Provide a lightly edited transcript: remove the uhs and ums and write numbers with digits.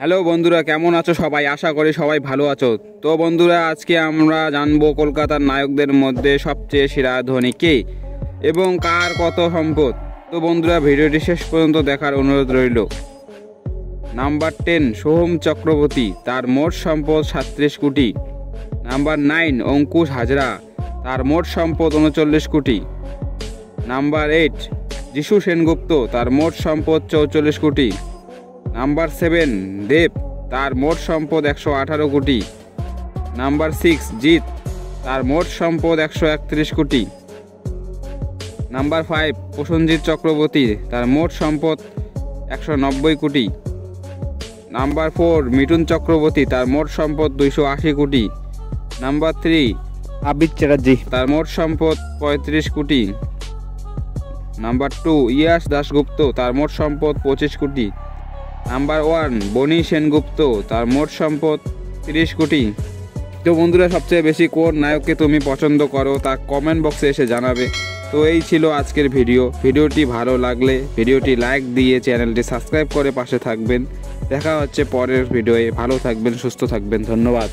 Hello বন্ধুরা, কেমন আছো সবাই? আশা করি সবাই ভালো আছো। তো বন্ধুরা, আজকে আমরা জানবো কলকাতার নায়কদের মধ্যে সবচেয়ে সেরা ধনী কে এবং কার কত সম্পদ। তো বন্ধুরা, ভিডিওটি শেষ পর্যন্ত দেখার অনুরোধ রইল। নাম্বার 10 সোহম চক্রবর্তী, তার মোট সম্পদ 37 কোটি। নাম্বার 9 অঙ্কুশ হাজরা, তার মোট সম্পদ 39 কোটি। নাম্বার 8 যিশু সেনগুপ্ত, তার মোট সম্পদ 44 কোটি। নাম্বার 7 দেব, তার মোট সম্পদ 118 কোটি। নাম্বার 6 জিৎ, তার মোট সম্পদ 131 কোটি। নাম্বার 5 প্রসেনজিৎ চক্রবর্তী, তার মোট সম্পদ 190 কোটি। নাম্বার 4 মিঠুন চক্রবর্তী, তার মোট সম্পদ 280 কোটি। নাম্বার 3 আবির চ্যাটার্জি, তার মোট সম্পদ 35 কোটি। নাম্বার 2 ইয়াশ দাশগুপ্ত, তার মোট সম্পদ 25 কোটি। নাম্বার 1 বনি সেনগুপ্ত, তার মোট সম্পদ 30 কোটি। তো বন্ধুরা, সবচেয়ে বেশি কোন নায়ককে তুমি পছন্দ করো তা কমেন্ট বক্সে এসে জানাবে। তো এই ছিল আজকের ভিডিওটি ভালো লাগলে ভিডিওটি লাইক দিয়ে চ্যানেলটি সাবস্ক্রাইব করে পাশে থাকবেন। দেখা হচ্ছে পরের ভিডিওয়ে। ভালো থাকবেন, সুস্থ থাকবেন, ধন্যবাদ।